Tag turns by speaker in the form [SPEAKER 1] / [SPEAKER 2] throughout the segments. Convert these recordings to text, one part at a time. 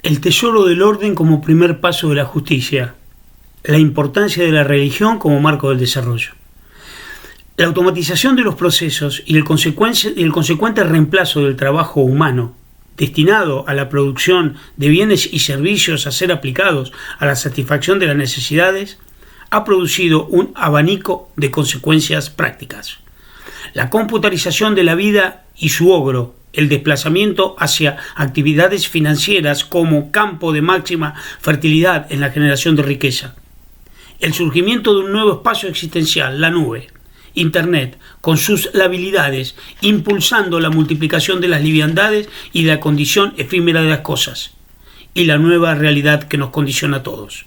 [SPEAKER 1] El tesoro del orden como primer paso de la justicia. La importancia de la religión como marco del desarrollo. La automatización de los procesos y el consecuente reemplazo del trabajo humano destinado a la producción de bienes y servicios a ser aplicados a la satisfacción de las necesidades ha producido un abanico de consecuencias prácticas. La computarización de la vida y su ogro, el desplazamiento hacia actividades financieras como campo de máxima fertilidad en la generación de riqueza. El surgimiento de un nuevo espacio existencial, la nube, Internet, con sus labilidades, impulsando la multiplicación de las liviandades y de la condición efímera de las cosas, y la nueva realidad que nos condiciona a todos.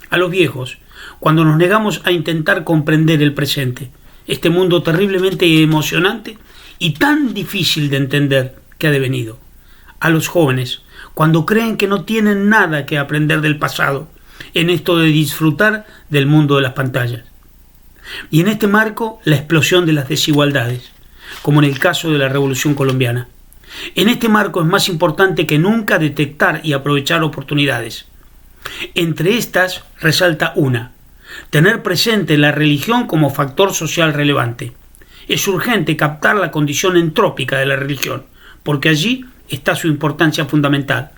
[SPEAKER 1] A los viejos, cuando nos negamos a intentar comprender el presente, este mundo terriblemente emocionante y tan difícil de entender que ha devenido. A los jóvenes, cuando creen que no tienen nada que aprender del pasado, en esto de disfrutar del mundo de las pantallas. Y en este marco, la explosión de las desigualdades, como en el caso de la Revolución Colombiana. En este marco es más importante que nunca detectar y aprovechar oportunidades. Entre estas resalta una: tener presente la religión como factor social relevante. Es urgente captar la condición entrópica de la religión, porque allí está su importancia fundamental.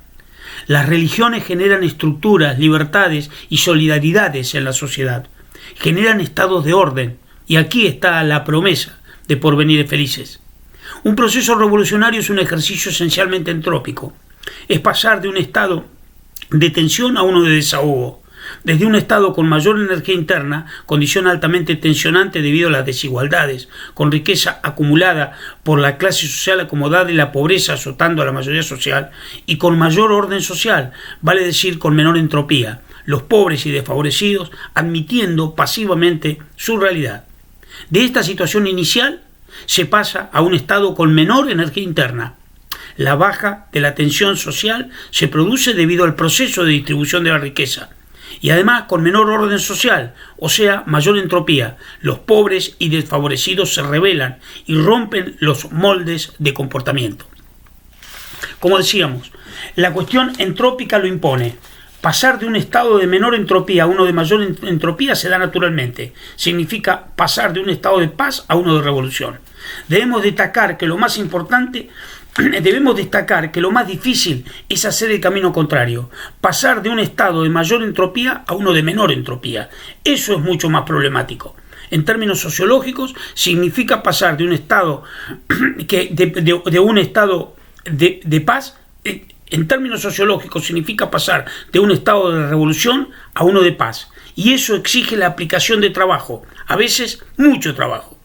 [SPEAKER 1] Las religiones generan estructuras, libertades y solidaridades en la sociedad. Generan estados de orden, y aquí está la promesa de porvenires felices. Un proceso revolucionario es un ejercicio esencialmente entrópico. Es pasar de un estado de tensión a uno de desahogo. Desde un estado con mayor energía interna, condición altamente tensionante debido a las desigualdades, con riqueza acumulada por la clase social acomodada y la pobreza azotando a la mayoría social, y con mayor orden social, vale decir con menor entropía, los pobres y desfavorecidos admitiendo pasivamente su realidad. De esta situación inicial se pasa a un estado con menor energía interna. La baja de la tensión social se produce debido al proceso de distribución de la riqueza, y además con menor orden social, o sea, mayor entropía. Los pobres y desfavorecidos se rebelan y rompen los moldes de comportamiento. Como decíamos, la cuestión entrópica lo impone. Pasar de un estado de menor entropía a uno de mayor entropía se da naturalmente. Significa pasar de un estado de paz a uno de revolución. Debemos destacar que lo más difícil es hacer el camino contrario, pasar de un estado de mayor entropía a uno de menor entropía. Eso es mucho más problemático. En términos sociológicos, significa pasar de un estado de paz. En términos sociológicos, significa pasar de un estado de revolución a uno de paz. Y eso exige la aplicación de trabajo, a veces mucho trabajo.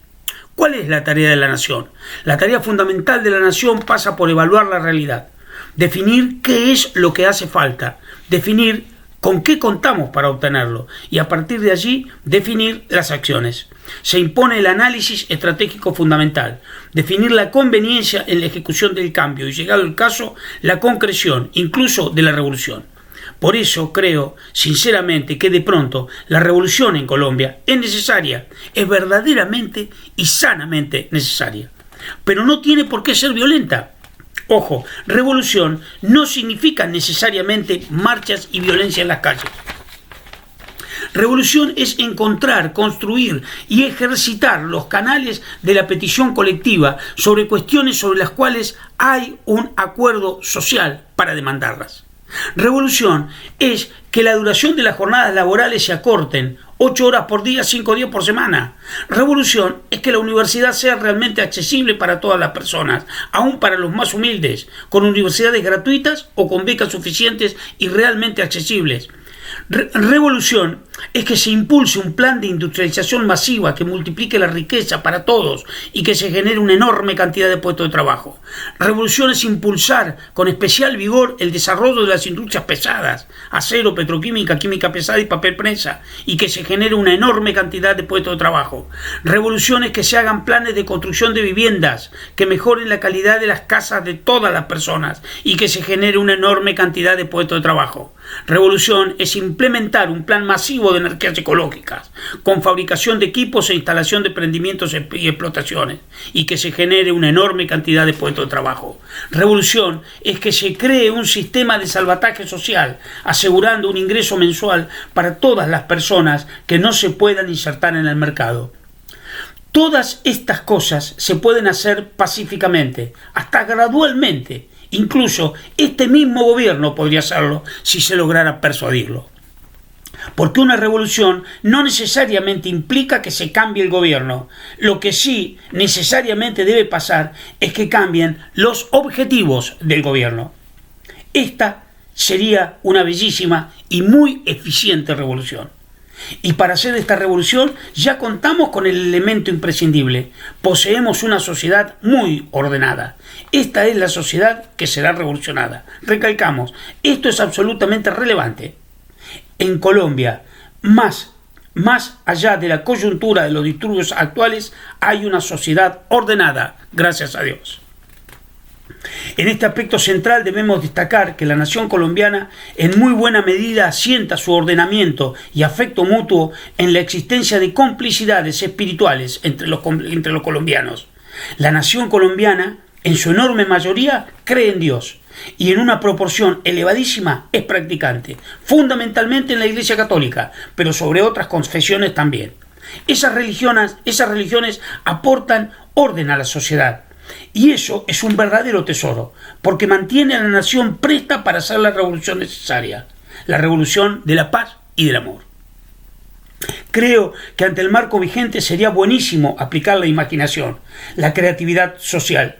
[SPEAKER 1] ¿Cuál es la tarea de la nación? La tarea fundamental de la nación pasa por evaluar la realidad, definir qué es lo que hace falta, definir con qué contamos para obtenerlo y a partir de allí definir las acciones. Se impone el análisis estratégico fundamental, definir la conveniencia en la ejecución del cambio y, llegado el caso, la concreción, incluso de la revolución. Por eso creo, sinceramente, que de pronto la revolución en Colombia es necesaria, es verdaderamente y sanamente necesaria. Pero no tiene por qué ser violenta. Ojo, revolución no significa necesariamente marchas y violencia en las calles. Revolución es encontrar, construir y ejercitar los canales de la petición colectiva sobre cuestiones sobre las cuales hay un acuerdo social para demandarlas. Revolución es que la duración de las jornadas laborales se acorten, 8 horas por día, 5 días por semana. Revolución es que la universidad sea realmente accesible para todas las personas, aún para los más humildes, con universidades gratuitas o con becas suficientes y realmente accesibles. Revolución es que se impulse un plan de industrialización masiva que multiplique la riqueza para todos y que se genere una enorme cantidad de puestos de trabajo. Revolución es impulsar con especial vigor el desarrollo de las industrias pesadas, acero, petroquímica, química pesada y papel prensa, y que se genere una enorme cantidad de puestos de trabajo. Revolución es que se hagan planes de construcción de viviendas que mejoren la calidad de las casas de todas las personas y que se genere una enorme cantidad de puestos de trabajo. Revolución es implementar un plan masivo de energías ecológicas, con fabricación de equipos e instalación de emprendimientos y explotaciones, y que se genere una enorme cantidad de puestos de trabajo. Revolución es que se cree un sistema de salvataje social, asegurando un ingreso mensual para todas las personas que no se puedan insertar en el mercado. Todas estas cosas se pueden hacer pacíficamente, hasta gradualmente. Incluso este mismo gobierno podría hacerlo si se lograra persuadirlo. Porque una revolución no necesariamente implica que se cambie el gobierno. Lo que sí necesariamente debe pasar es que cambien los objetivos del gobierno. Esta sería una bellísima y muy eficiente revolución. Y para hacer esta revolución ya contamos con el elemento imprescindible. Poseemos una sociedad muy ordenada. Esta es la sociedad que será revolucionada. Recalcamos, esto es absolutamente relevante. En Colombia, más allá de la coyuntura de los disturbios actuales, hay una sociedad ordenada, gracias a Dios. En este aspecto central debemos destacar que la nación colombiana en muy buena medida asienta su ordenamiento y afecto mutuo en la existencia de complicidades espirituales entre los colombianos. La nación colombiana, en su enorme mayoría, cree en Dios y en una proporción elevadísima es practicante, fundamentalmente en la Iglesia Católica, pero sobre otras confesiones también. Esas religiones aportan orden a la sociedad. Y eso es un verdadero tesoro, porque mantiene a la nación presta para hacer la revolución necesaria, la revolución de la paz y del amor. Creo que ante el marco vigente sería buenísimo aplicar la imaginación, la creatividad social.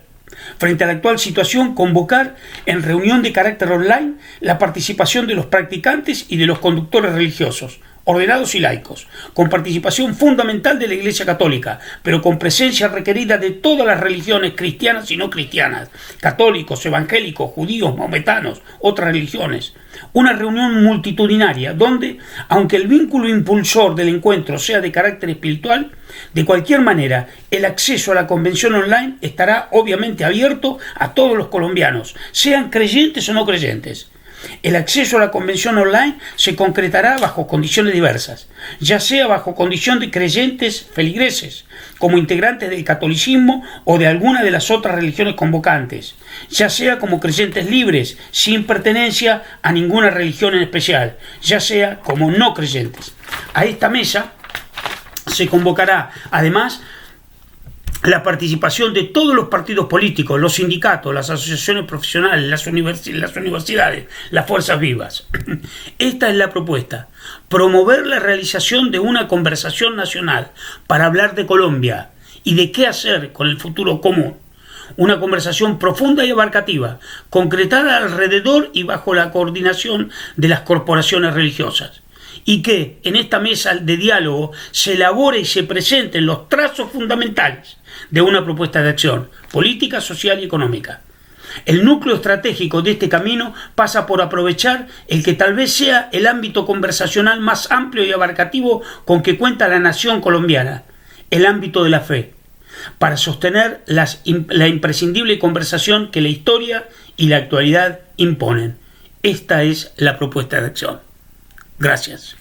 [SPEAKER 1] Frente a la actual situación, convocar en reunión de carácter online la participación de los practicantes y de los conductores religiosos, ordenados y laicos, con participación fundamental de la Iglesia Católica, pero con presencia requerida de todas las religiones cristianas y no cristianas, católicos, evangélicos, judíos, maometanos, otras religiones. Una reunión multitudinaria donde, aunque el vínculo impulsor del encuentro sea de carácter espiritual, de cualquier manera, el acceso a la convención online estará obviamente abierto a todos los colombianos, sean creyentes o no creyentes. El acceso a la convención online se concretará bajo condiciones diversas, ya sea bajo condición de creyentes feligreses, como integrantes del catolicismo o de alguna de las otras religiones convocantes, ya sea como creyentes libres, sin pertenencia a ninguna religión en especial, ya sea como no creyentes. A esta mesa se convocará, además, la participación de todos los partidos políticos, los sindicatos, las asociaciones profesionales, las universidades, las fuerzas vivas. Esta es la propuesta: promover la realización de una conversación nacional para hablar de Colombia y de qué hacer con el futuro común. Una conversación profunda y abarcativa, concretada alrededor y bajo la coordinación de las corporaciones religiosas. Y que en esta mesa de diálogo se elabore y se presenten los trazos fundamentales de una propuesta de acción política, social y económica. El núcleo estratégico de este camino pasa por aprovechar el que tal vez sea el ámbito conversacional más amplio y abarcativo con que cuenta la nación colombiana, el ámbito de la fe, para sostener la imprescindible conversación que la historia y la actualidad imponen. Esta es la propuesta de acción. Gracias.